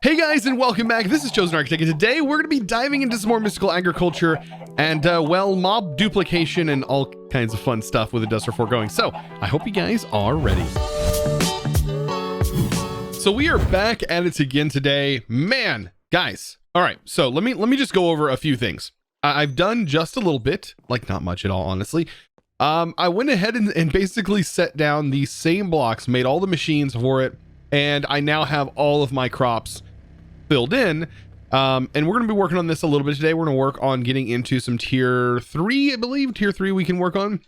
Hey guys, and welcome back. This is ChosenArchitect, and today we're going to be diving into some more mystical agriculture and, well, mob duplication and all kinds of fun stuff with Industrial Foregoing. So, I hope you guys are ready. So we are back at it again today. Man, guys. All right, so let me just go over a few things. I've done just a little bit, like not much at all, honestly. I went ahead and basically set down the same blocks, made all the machines for it, and I now have all of my crops filled in. And we're going to be working on this a little bit today. We're going to work on getting into some tier 3, I believe. Tier 3 we can work on.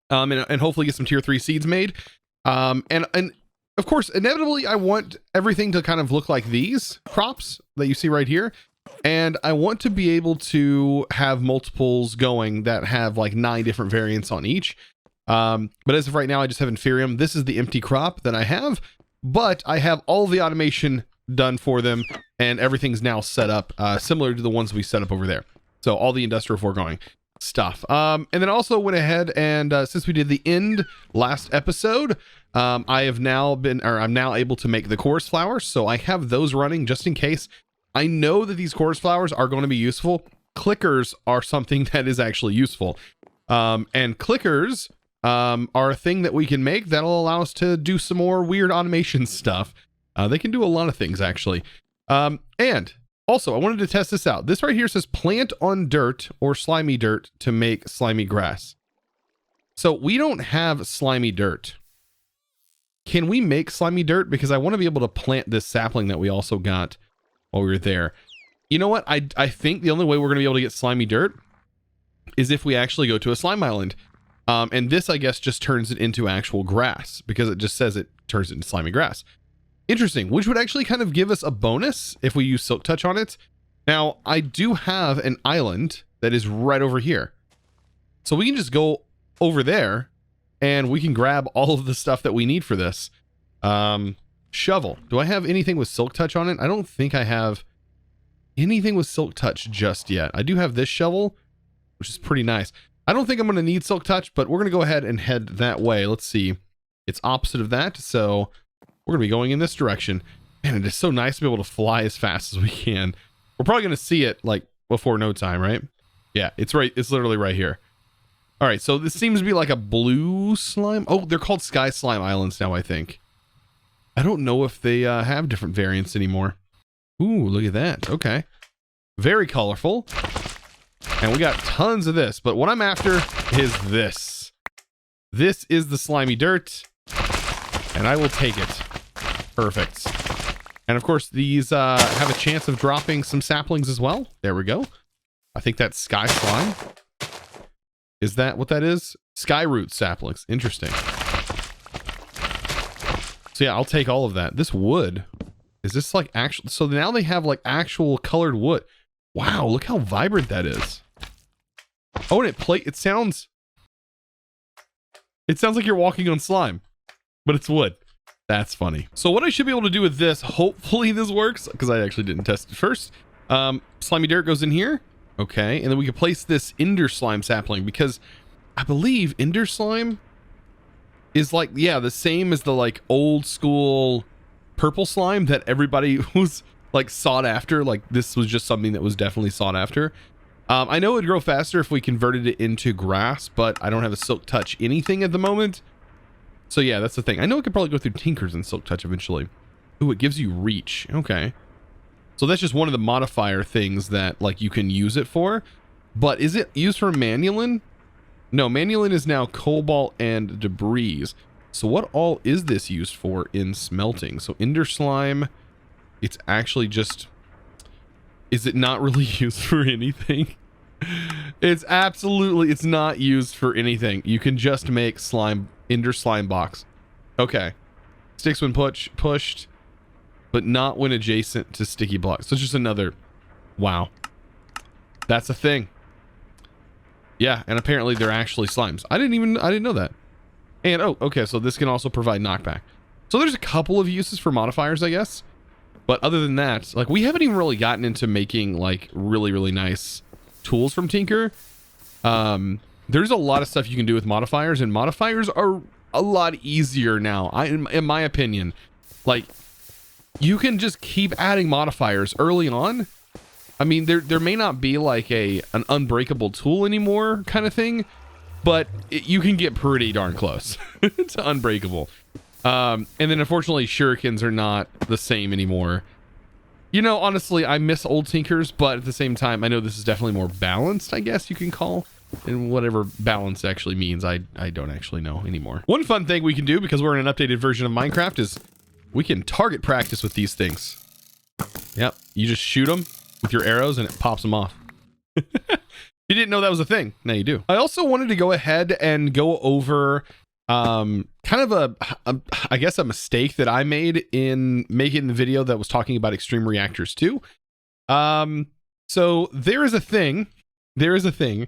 And hopefully get some tier 3 seeds made. And of course, inevitably, I want everything to kind of look like these crops that you see right here. And I want to be able to have multiples going that have like 9 different variants on each. But as of right now, I just have Inferium. This is the empty crop that I have, but I have all the automation done for them, and everything's now set up similar to the ones we set up over there. So all the industrial foregoing stuff. And then also went ahead and since we did the end last episode, I'm now able to make the chorus flowers. So I have those running just in case. I know that these chorus flowers are going to be useful. Clickers are something that is actually useful. And clickers are a thing that we can make that'll allow us to do some more weird automation stuff. They can do a lot of things, actually. And also, I wanted to test this out. This right here says plant on dirt or slimy dirt to make slimy grass. So we don't have slimy dirt. Can we make slimy dirt? Because I want to be able to plant this sapling that we also got while we were there. You know what? I think the only way we're going to be able to get slimy dirt is if we actually go to a slime island. And this, I guess, just turns it into actual grass because it just says it turns it into slimy grass. Interesting, which would actually kind of give us a bonus if we use Silk Touch on it. Now, I do have an island that is right over here. So we can just go over there and we can grab all of the stuff that we need for this. Shovel. Do I have anything with Silk Touch on it? I don't think I have anything with Silk Touch just yet. I do have this shovel, which is pretty nice. I don't think I'm going to need Silk Touch, but we're going to go ahead and head that way. Let's see. It's opposite of that, so we're going to be going in this direction. Man, it is so nice to be able to fly as fast as we can. We're probably going to see it like before no time, right? Yeah, it's right. It's literally right here. All right, so this seems to be like a blue slime. Oh, they're called Sky Slime Islands now, I think. I don't know if they have different variants anymore. Ooh, look at that. Okay. Very colorful. And we got tons of this, but what I'm after is this. This is the slimy dirt, and I will take it. Perfect. And of course, these have a chance of dropping some saplings as well. There we go. I think that's Sky Slime. Is that what that is? Sky Root saplings. Interesting. So yeah, I'll take all of that. This wood, is this like actual? So now they have like actual colored wood. Wow, look how vibrant that is. Oh, and it sounds like you're walking on slime, but it's wood. That's funny. So what I should be able to do with this, hopefully this works, because I actually didn't test it first. Slimy dirt goes in here. Okay, and then we can place this Ender Slime sapling, because I believe Ender Slime is like, yeah, the same as the like old school purple slime that everybody was like sought after. Like this was just something that was definitely sought after. I know it would grow faster if we converted it into grass, but I don't have a Silk Touch anything at the moment. So yeah, that's the thing. I know it could probably go through Tinkers and Silk Touch eventually. Ooh, it gives you reach. Okay. So that's just one of the modifier things that like you can use it for. But is it used for Manulin? No, Manulin is now Cobalt and Debris. So what all is this used for in smelting? So Ender Slime, it's actually just... Is it not really used for anything? It's not used for anything. You can just make slime, Ender Slime box. Okay. Sticks when pushed, but not when adjacent to sticky blocks. So it's just another, wow. That's a thing. Yeah, and apparently they're actually slimes. I didn't know that. And oh, okay, so this can also provide knockback. So there's a couple of uses for modifiers, I guess. But other than that, like we haven't even really gotten into making like really, really nice tools from Tinker. There's a lot of stuff you can do with modifiers, and modifiers are a lot easier now, in my opinion. Like you can just keep adding modifiers early on. I mean, there may not be like an unbreakable tool anymore kind of thing, but you can get pretty darn close to unbreakable. And then unfortunately, shurikens are not the same anymore. You know, honestly, I miss old tinkers, but at the same time, I know this is definitely more balanced, I guess you can call. And whatever balance actually means, I don't actually know anymore. One fun thing we can do, because we're in an updated version of Minecraft, is we can target practice with these things. Yep, you just shoot them with your arrows and it pops them off. You didn't know that was a thing. Now you do. I also wanted to go ahead and go over kind of I guess a mistake that I made in making the video that was talking about extreme reactors too. So there is a thing that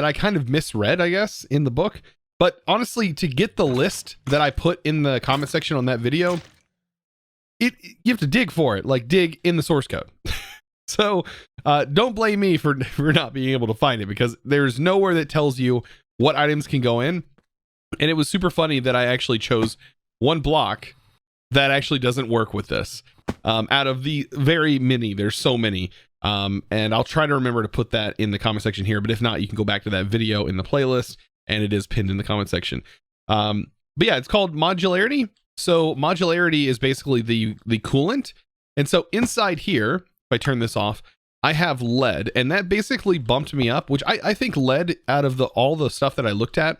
I kind of misread, I guess, in the book. But honestly, to get the list that I put in the comment section on that video, you have to dig for it, like dig in the source code. So don't blame me for not being able to find it, because there's nowhere that tells you what items can go in. And it was super funny that I actually chose one block that actually doesn't work with this. Out of the very many, there's so many. And I'll try to remember to put that in the comment section here, but if not, you can go back to that video in the playlist and it is pinned in the comment section. But yeah, it's called modularity. So modularity is basically the coolant. And so inside here, if I turn this off, I have lead, and that basically bumped me up, which I think lead, out of all the stuff that I looked at,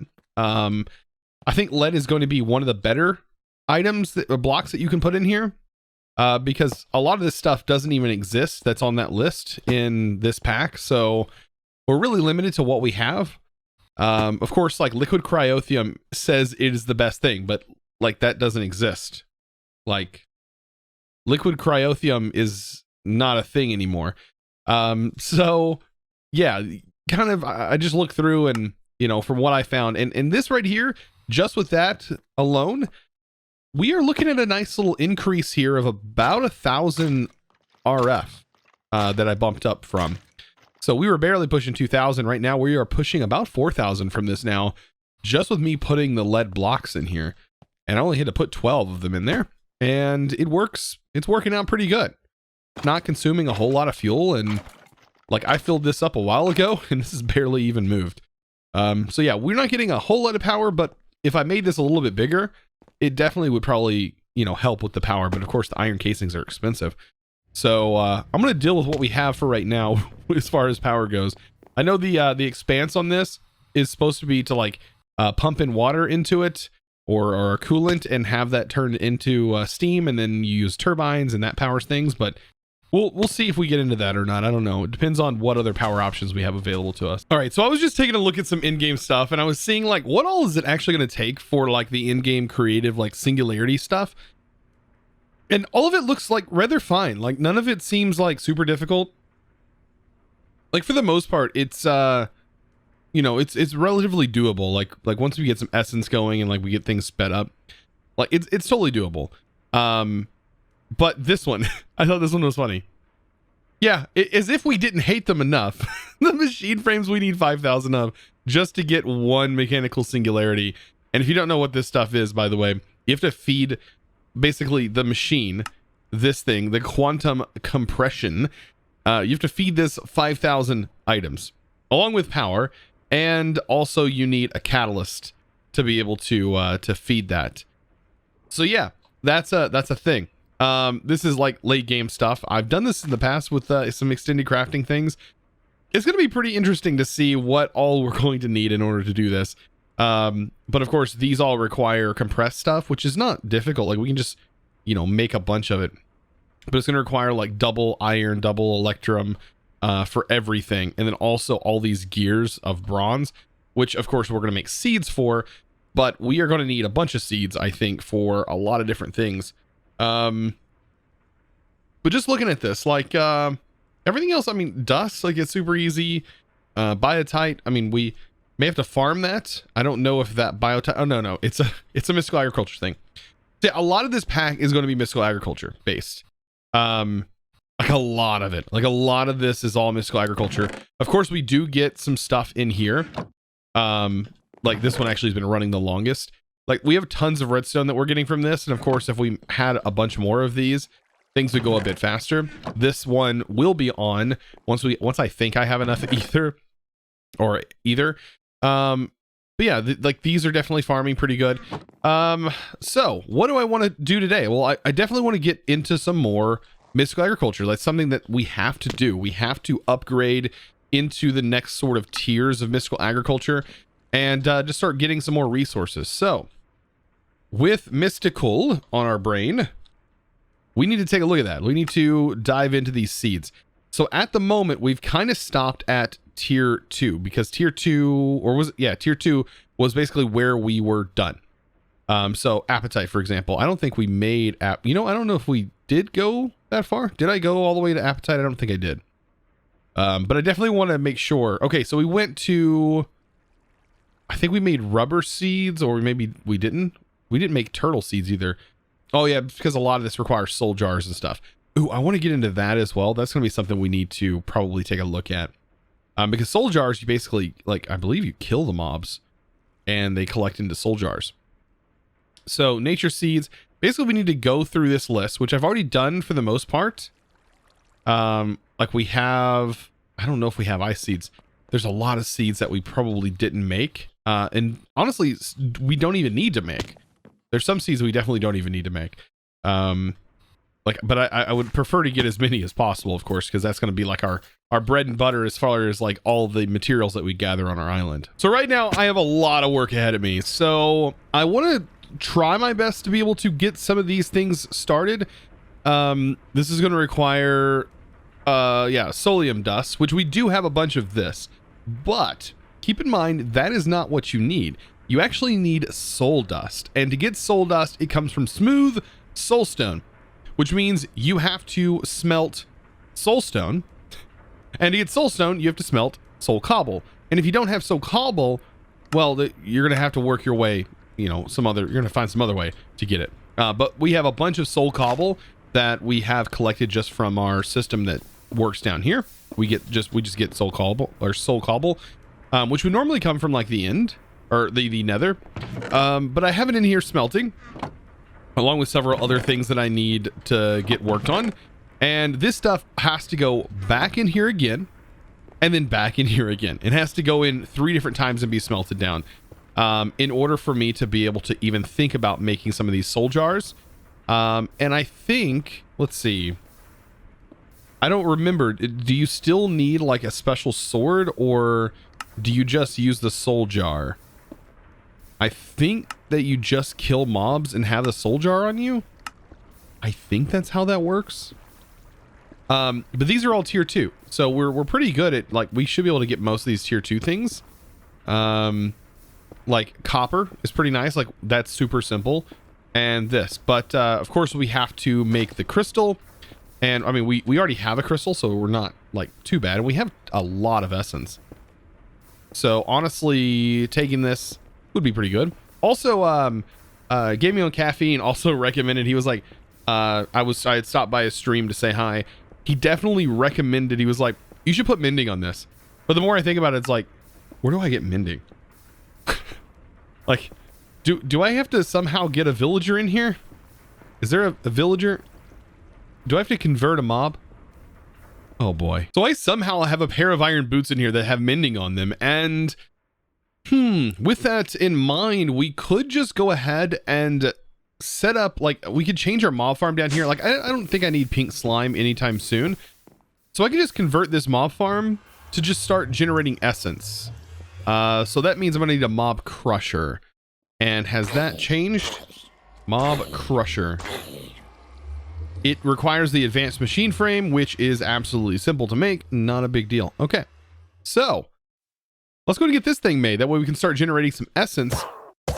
I think lead is going to be one of the better items or blocks that you can put in here, because a lot of this stuff doesn't even exist that's on that list in this pack. So we're really limited to what we have. Of course, like liquid cryothium says it is the best thing, but like that doesn't exist. Like liquid cryothium is not a thing anymore. So yeah, kind of, I just looked through and, you know, from what I found, and this right here, just with that alone, we are looking at a nice little increase here of about 1,000 RF that I bumped up from. So we were barely pushing 2,000. Right now we are pushing about 4,000 from this now, just with me putting the lead blocks in here. And I only had to put 12 of them in there, and it works. It's working out pretty good. Not consuming a whole lot of fuel, and like I filled this up a while ago and this is barely even moved. So yeah, we're not getting a whole lot of power, but if I made this a little bit bigger, it definitely would probably, you know, help with the power. But of course the iron casings are expensive. So I'm going to deal with what we have for right now as far as power goes. I know the expanse on this is supposed to be to like pump in water into it or coolant and have that turned into steam, and then you use turbines and that powers things. But we'll see if we get into that or not. I don't know. It depends on what other power options we have available to us. All right, so I was just taking a look at some in-game stuff, and I was seeing like what all is it actually going to take for like the in-game creative like singularity stuff. And all of it looks like rather fine. Like none of it seems like super difficult. Like for the most part, it's you know, it's relatively doable. Like once we get some essence going and like we get things sped up, like it's totally doable. But this one, I thought this one was funny. Yeah, as if we didn't hate them enough. The machine frames we need 5,000 of just to get one mechanical singularity. And if you don't know what this stuff is, by the way, you have to feed basically the machine, this thing, the quantum compression. You have to feed this 5,000 items along with power. And also you need a catalyst to be able to feed that. So yeah, that's a thing. This is like late game stuff. I've done this in the past with some extended crafting things. It's going to be pretty interesting to see what all we're going to need in order to do this. But of course, these all require compressed stuff, which is not difficult. Like we can just, you know, make a bunch of it. But it's going to require like double iron, double electrum for everything. And then also all these gears of bronze, which of course we're going to make seeds for. But we are going to need a bunch of seeds, I think, for a lot of different things. But just looking at this, like everything else, I mean, dust, like it's super easy. Biotite, I mean, we may have to farm that. I don't know if that biotite, oh no, it's a mystical agriculture thing. See, a lot of this pack is going to be mystical agriculture based. Like a lot of it, like a lot of this is all mystical agriculture. Of course, we do get some stuff in here. Like this one actually has been running the longest. Like, we have tons of redstone that we're getting from this, and of course, if we had a bunch more of these, things would go a bit faster. This one will be on once I think I have enough ether or either. But yeah, like these are definitely farming pretty good. So what do I want to do today? Well, I definitely want to get into some more mystical agriculture. That's something that we have to do. We have to upgrade into the next sort of tiers of mystical agriculture and just start getting some more resources. So with mystical on our brain, we need to take a look at that. We need to dive into these seeds. So at the moment, we've kind of stopped at tier 2 because tier 2, or was it? Yeah, tier 2 was basically where we were done. So appetite, for example, I don't think we made I don't know if we did go that far. Did I go all the way to appetite? I don't think I did. But I definitely want to make sure. Okay, so we went to, I think we made rubber seeds, or maybe we didn't. We didn't make turtle seeds either. Oh yeah, because a lot of this requires soul jars and stuff. Ooh, I want to get into that as well. That's going to be something we need to probably take a look at. Because soul jars, you basically, like, I believe you kill the mobs and they collect into soul jars. So nature seeds, basically we need to go through this list, which I've already done for the most part. Like we have, I don't know if we have ice seeds. There's a lot of seeds that we probably didn't make. And honestly, we don't even need to make. There's some seeds we definitely don't even need to make. But I would prefer to get as many as possible, of course, because that's going to be like our bread and butter as far as like all the materials that we gather on our island. So right now I have a lot of work ahead of me. So I want to try my best to be able to get some of these things started. This is going to require, solium dust, which we do have a bunch of this, but keep in mind that is not what you need. You actually need soul dust, and to get soul dust, it comes from smooth soulstone, which means you have to smelt soulstone, and to get soulstone, you have to smelt soul cobble. And if you don't have soul cobble, well, you're gonna have to work your way, you're gonna find some other way to get it. But we have a bunch of soul cobble that we have collected just from our system that works down here. We just get soul cobble, which would normally come from like the end, or the nether, but I have it in here smelting along with several other things that I need to get worked on, and this stuff has to go back in here again and then back in here again. It has to go in 3 different times and be smelted down in order for me to be able to even think about making some of these soul jars. And I think, let's see, I don't remember, do you still need like a special sword, or do you just use the soul jar? I think that you just kill mobs and have the soul jar on you. I think that's how that works. But these are all tier 2, so we're pretty good at, like, we should be able to get most of these tier 2 things. Like copper is pretty nice, like that's super simple, and this. But of course we have to make the crystal, and I mean we already have a crystal, so we're not like too bad, and we have a lot of essence. So honestly, taking this would be pretty good. Also, Gaming on Caffeine also recommended, he was like, I had stopped by his stream to say hi. He definitely recommended, he was like, you should put mending on this. But the more I think about it, it's like, where do I get mending? Like, do I have to somehow get a villager in here? Is there a villager? Do I have to convert a mob? Oh boy. So I somehow have a pair of iron boots in here that have mending on them, and with that in mind, we could just go ahead and set up, like, we could change our mob farm down here. Like, I don't think I need pink slime anytime soon, so I can just convert this mob farm to just start generating essence. So that means I'm gonna need a mob crusher. And has that changed? Mob crusher. It requires the advanced machine frame, which is absolutely simple to make, not a big deal. Okay, so let's go and get this thing made. That way we can start generating some essence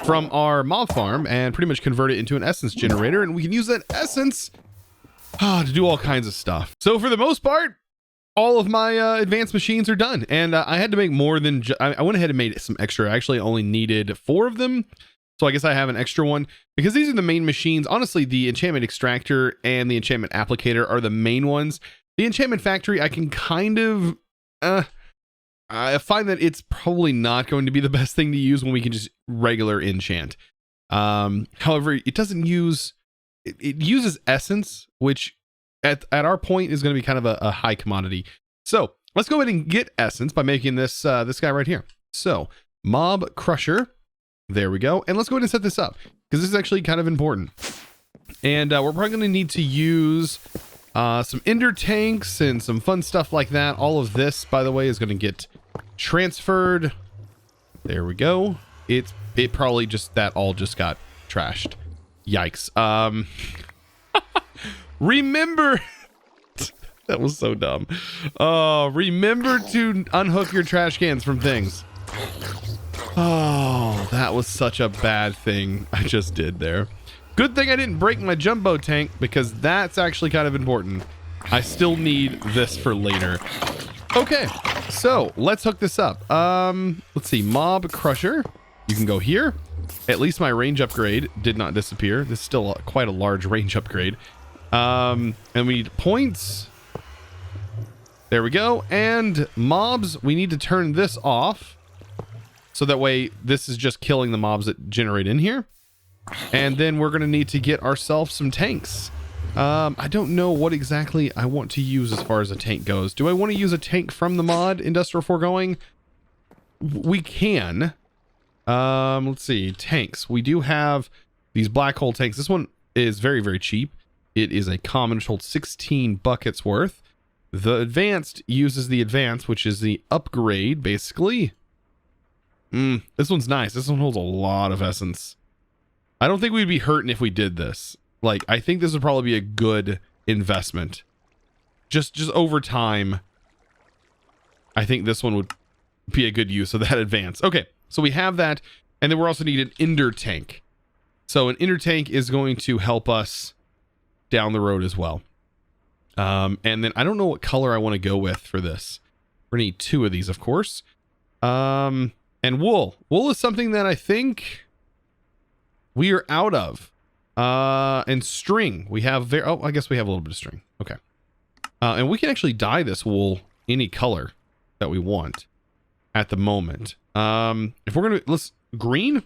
from our mob farm and pretty much convert it into an essence generator, and we can use that essence to do all kinds of stuff. So for the most part, all of my advanced machines are done, and I had to make more than I went ahead and made some extra. I actually only needed 4 of them, so I guess I have an extra one because these are the main machines. Honestly, the enchantment extractor and the enchantment applicator are the main ones. The enchantment factory, I can kind of I find that it's probably not going to be the best thing to use when we can just regular enchant. However, it doesn't use, it uses essence, which at our point is going to be kind of a high commodity. So let's go ahead and get essence by making this this guy right here. So mob crusher, there we go. And let's go ahead and set this up because this is actually kind of important. And we're probably going to need to use some ender tanks and some fun stuff like that. All of this, by the way, is going to get transferred. There we go. It probably just, that all just got trashed. Yikes. Remember, that was so dumb. Remember to unhook your trash cans from things. Oh, that was such a bad thing I just did there. Good thing I didn't break my jumbo tank because that's actually kind of important. I still need this for later. Okay, so let's hook this up. Let's see, mob crusher. You can go here. At least my range upgrade did not disappear. This is still quite a large range upgrade. And we need points. There we go. And mobs, we need to turn this off. So that way this is just killing the mobs that generate in here. And then we're going to need to get ourselves some tanks. I don't know what exactly I want to use as far as a tank goes. Do I want to use a tank from the mod Industrial Foregoing? We can. Let's see, tanks. We do have these black hole tanks. This one is very, very cheap. It is a common, which holds 16 buckets worth. The advanced uses the advanced, which is the upgrade, basically. This one's nice. This one holds a lot of essence. I don't think we'd be hurting if we did this. Like, I think this would probably be a good investment. Just over time, I think this one would be a good use of that advance. Okay, so we have that, and then we're also need an ender tank. So an ender tank is going to help us down the road as well. And then I don't know what color I want to go with for this. We're gonna need 2 of these, of course. And wool. Wool is something that I think we are out of. And string. We have I guess we have a little bit of string. Okay. And we can actually dye this wool any color that we want at the moment. If we're gonna, green?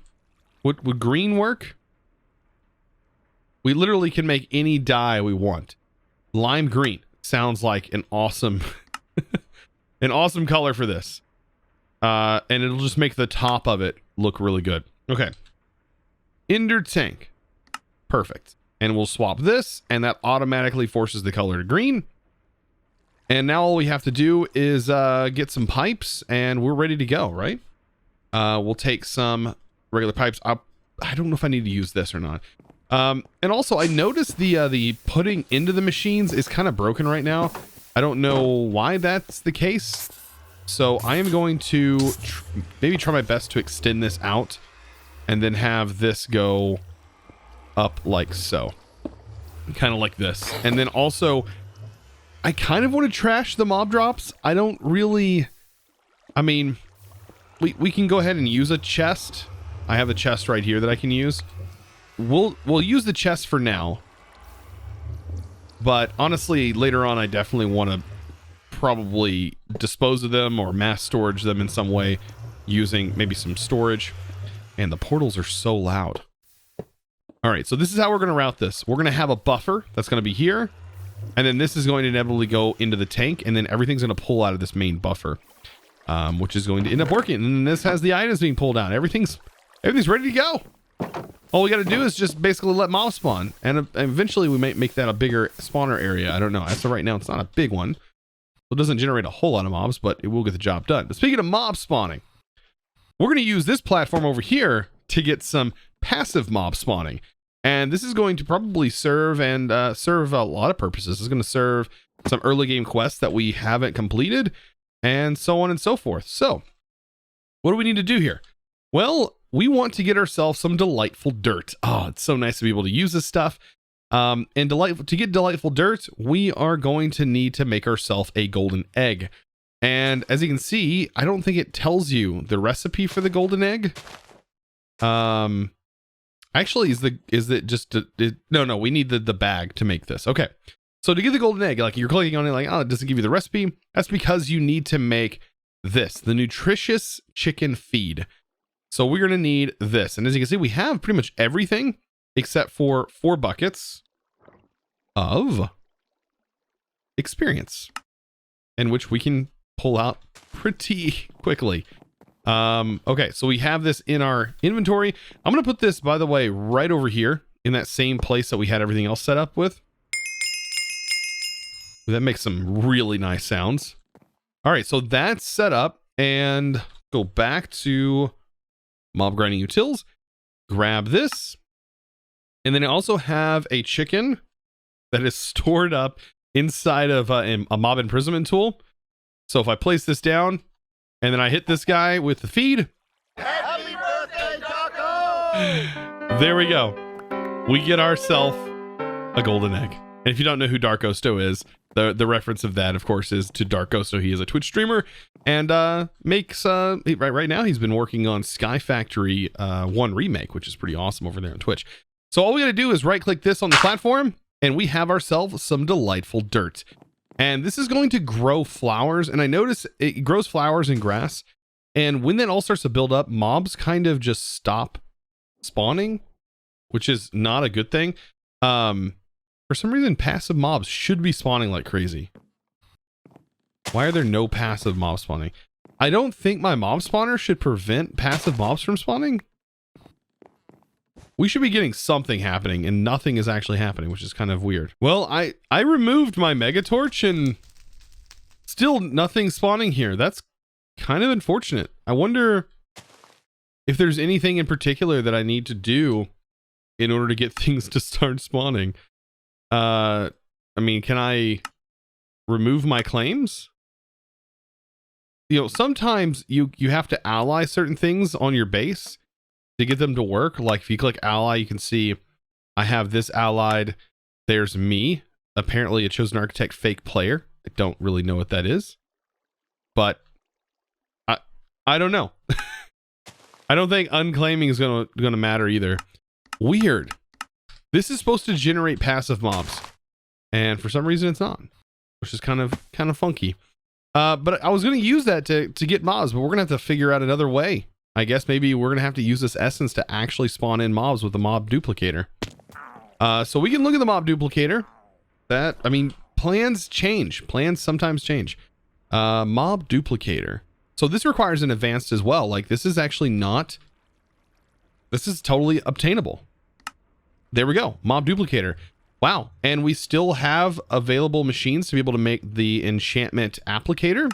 Would green work? We literally can make any dye we want. Lime green sounds like an awesome an awesome color for this. And it'll just make the top of it look really good. Okay. Ender tank. Perfect. And we'll swap this, and that automatically forces the color to green. And now all we have to do is get some pipes, and we're ready to go, right? We'll take some regular pipes. I don't know if I need to use this or not. And also, I noticed the putting into the machines is kind of broken right now. I don't know why that's the case. So I am going to maybe try my best to extend this out and then have this go up like so. Kind of like this. And then also, I kind of want to trash the mob drops. I don't really... I mean, we can go ahead and use a chest. I have a chest right here that I can use. We'll use the chest for now. But honestly, later on, I definitely want to probably dispose of them or mass storage them in some way using maybe some storage. And the portals are so loud. All right, so this is how we're going to route this. We're going to have a buffer that's going to be here. And then this is going to inevitably go into the tank. And then everything's going to pull out of this main buffer. Which is going to end up working. And then this has the items being pulled out. Everything's ready to go. All we got to do is just basically let mobs spawn. And eventually we might make that a bigger spawner area. I don't know. As of right now, it's not a big one. It doesn't generate a whole lot of mobs, but it will get the job done. But speaking of mob spawning, we're going to use this platform over here to get some passive mob spawning. And this is going to probably serve and serve a lot of purposes. It's going to serve some early game quests that we haven't completed and so on and so forth. So what do we need to do here? Well, we want to get ourselves some delightful dirt. Oh, it's so nice to be able to use this stuff. And to get delightful dirt, we are going to need to make ourselves a golden egg. And as you can see, I don't think it tells you the recipe for the golden egg. Actually, no, we need the bag to make this. Okay. So to get the golden egg, like you're clicking on it like, oh, it doesn't give you the recipe. That's because you need to make this, the nutritious chicken feed. So we're going to need this. And as you can see, we have pretty much everything except for 4 buckets of experience, in which we can pull out pretty quickly. Okay, so we have this in our inventory. I'm going to put this, by the way, right over here in that same place that we had everything else set up with. That makes some really nice sounds. All right, so that's set up, and go back to mob grinding utils, grab this, and then I also have a chicken that is stored up inside of a mob imprisonment tool. So if I place this down and then I hit this guy with the feed, happy birthday, Taco! There we go. We get ourselves a golden egg. And if you don't know who Dark Osto is, the reference of that, of course, is to Dark Osto. He is a Twitch streamer and makes right now he's been working on Sky Factory 1 remake, which is pretty awesome over there on Twitch. So all we gotta do is right click this on the platform and we have ourselves some delightful dirt. And this is going to grow flowers, and I notice it grows flowers and grass, and when that all starts to build up, mobs kind of just stop spawning, which is not a good thing. For some reason, passive mobs should be spawning like crazy. Why are there no passive mob spawning? I don't think my mob spawner should prevent passive mobs from spawning. We should be getting something happening, and nothing is actually happening, which is kind of weird. Well, I removed my mega torch and still nothing spawning here. That's kind of unfortunate. I wonder if there's anything in particular that I need to do in order to get things to start spawning. I mean, can I remove my claims? You know, sometimes you have to ally certain things on your base to get them to work. Like if you click ally, you can see I have this allied. There's me, apparently a ChosenArchitect fake player. I don't really know what that is, but I don't know. I don't think unclaiming is gonna matter either. Weird. This is supposed to generate passive mobs, and for some reason it's not, which is kind of funky. But I was gonna use that to get mobs, but we're gonna have to figure out another way. I guess maybe we're gonna have to use this essence to actually spawn in mobs with the mob duplicator. So we can look at the mob duplicator. I mean, plans change. Plans sometimes change. Mob duplicator. So this requires an advanced as well. Like this is actually not. This is totally obtainable. There we go. Mob duplicator. Wow. And we still have available machines to be able to make the enchantment applicator.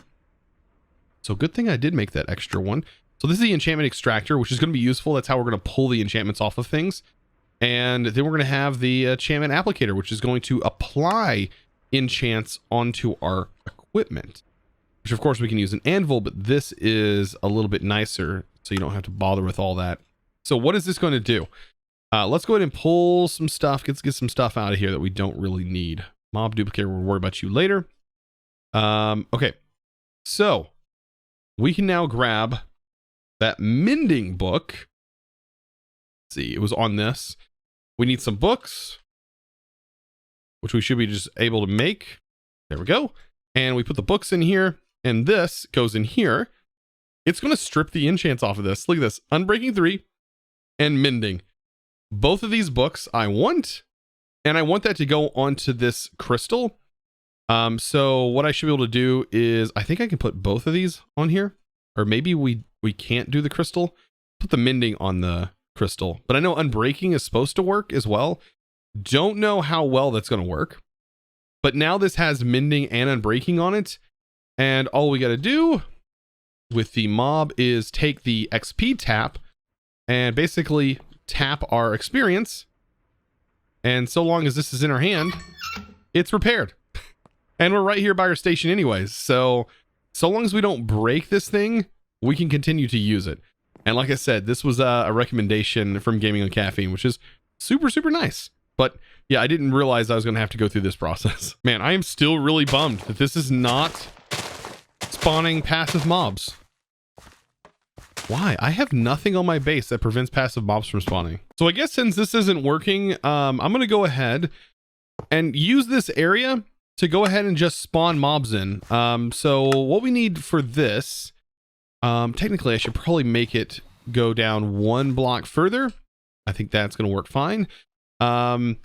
So good thing I did make that extra one. So this is the enchantment extractor, which is going to be useful. That's how we're going to pull the enchantments off of things. And then we're going to have the enchantment applicator, which is going to apply enchants onto our equipment, which of course we can use an anvil, but this is a little bit nicer, so you don't have to bother with all that. So what is this going to do? Let's go ahead and pull some stuff. Let's get some stuff out of here that we don't really need. Mob duplicator, we'll worry about you later. Okay, so we can now grab that mending book. Let's see, it was on this. We need some books, which we should be just able to make. There we go. And we put the books in here, and this goes in here. It's going to strip the enchants off of this. Look at this. Unbreaking 3 and mending. Both of these books I want, and I want that to go onto this crystal. So what I should be able to do is, I think I can put both of these on here, or maybe we can't do the crystal. Put the mending on the crystal, but I know unbreaking is supposed to work as well. Don't know how well that's going to work, but now this has mending and unbreaking on it, and all we got to do with the mob is take the XP tap and basically tap our experience, and so long as this is in our hand, it's repaired. And we're right here by our station anyways, so long as we don't break this thing, we can continue to use it. And like I said, this was a recommendation from Gaming on Caffeine, which is super nice. But yeah, I didn't realize I was going to have to go through this process. Man, I am still really bummed that this is not spawning passive mobs. Why? I have nothing on my base that prevents passive mobs from spawning. So I guess since this isn't working, I'm going to go ahead and use this area to go ahead and just spawn mobs in. So what we need for this, technically I should probably make it go down 1 block further. I think that's going to work fine. And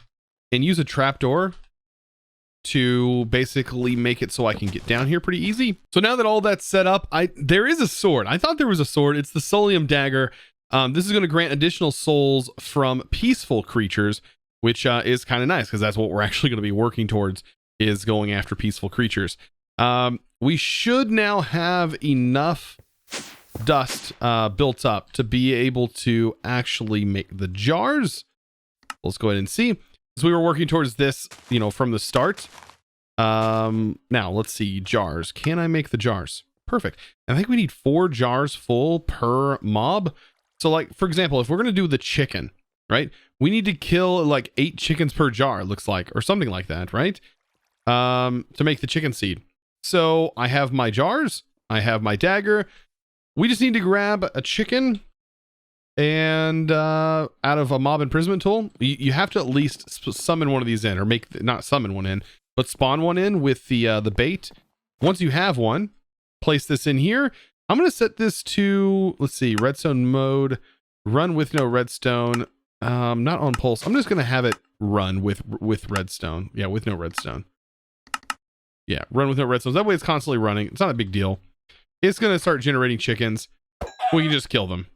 use a trapdoor to basically make it so I can get down here pretty easy. So now that all that's set up, there is a sword. I thought there was a sword. It's the Solium dagger. This is going to grant additional souls from peaceful creatures, which is kind of nice because that's what we're actually going to be working towards, is going after peaceful creatures. We should now have enough dust built up to be able to actually make the jars. Let's go ahead and see. So we were working towards this, from the start. Now let's see, jars. Can I make the jars? Perfect. I think we need 4 jars full per mob. So like, for example, if we're going to do the chicken, right? We need to kill like 8 chickens per jar, it looks like, or something like that, right? To make the chicken seed. So I have my jars. I have my dagger. We just need to grab a chicken and out of a mob imprisonment tool. You have to at least summon one of these in, or not summon one in, but spawn one in with the bait. Once you have one, place this in here. I'm going to set this to, let's see, redstone mode, run with no redstone, not on pulse. I'm just going to have it run with redstone. Yeah, with no redstone. Yeah, run with no redstone. That way it's constantly running. It's not a big deal. It's going to start generating chickens. We can just kill them.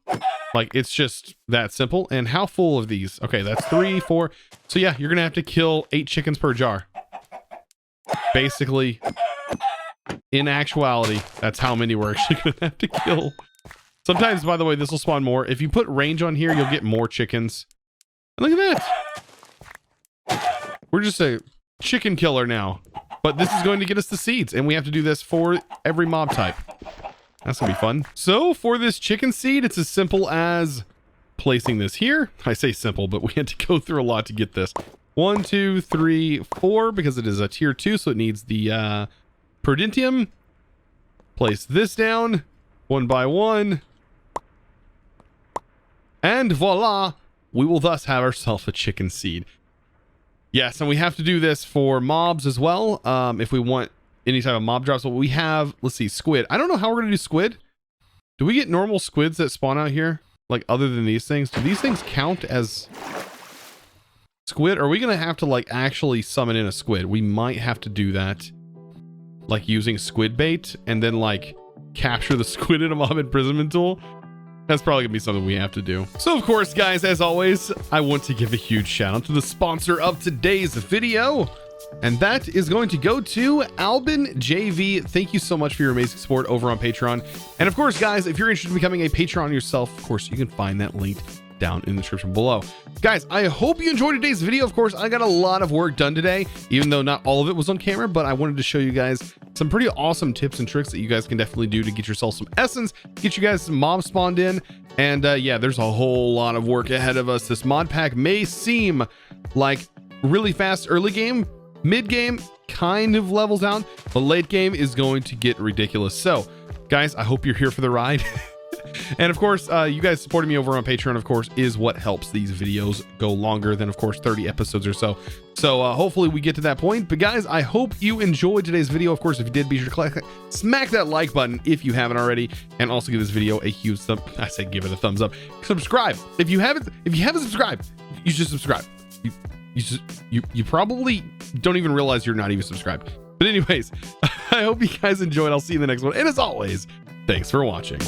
Like, it's just that simple. And how full of these? Okay, that's 3, 4. So yeah, you're going to have to kill 8 chickens per jar. Basically, in actuality, that's how many we're actually going to have to kill. Sometimes, by the way, this will spawn more. If you put range on here, you'll get more chickens. And look at that. We're just a chicken killer now. But this is going to get us the seeds. And we have to do this for every mob type. That's gonna be fun. So for this chicken seed, it's as simple as placing this here. I say simple, but we had to go through a lot to get this. 1, 2, 3, 4, because it is a tier 2, so it needs the Prudentium. Place this down 1 by 1. And voila, we will thus have ourselves a chicken seed. Yes, and we have to do this for mobs as well. If we want any type of mob drops. So we have, let's see, squid. I don't know how we're gonna do squid. Do we get normal squids that spawn out here? Like, other than these things? Do these things count as squid? Or are we gonna have to like actually summon in a squid? We might have to do that, like using squid bait and then like capture the squid in a mob imprisonment tool. That's probably gonna be something we have to do. So of course, guys, as always, I want to give a huge shout out to the sponsor of today's video. And that is going to go to Albin JV. Thank you so much for your amazing support over on Patreon. And of course, guys, if you're interested in becoming a patron yourself, of course, you can find that link down in the description below. Guys, I hope you enjoyed today's video. Of course, I got a lot of work done today, even though not all of it was on camera, but I wanted to show you guys some pretty awesome tips and tricks that you guys can definitely do to get yourself some essence, get you guys some mobs spawned in. And yeah, there's a whole lot of work ahead of us. This mod pack may seem like really fast early game, mid game kind of levels out, but late game is going to get ridiculous. So guys, I hope you're here for the ride. And of course, you guys supporting me over on Patreon, of course, is what helps these videos go longer than, of course, 30 episodes or so. So hopefully we get to that point. But guys, I hope you enjoyed today's video. Of course, if you did, be sure to smack that like button if you haven't already, and also give this video a huge thumb. I say give it a thumbs up. Subscribe if you haven't subscribed. You should subscribe. You probably don't even realize you're not even subscribed. But anyways, I hope you guys enjoyed. I'll see you in the next one. And as always, thanks for watching.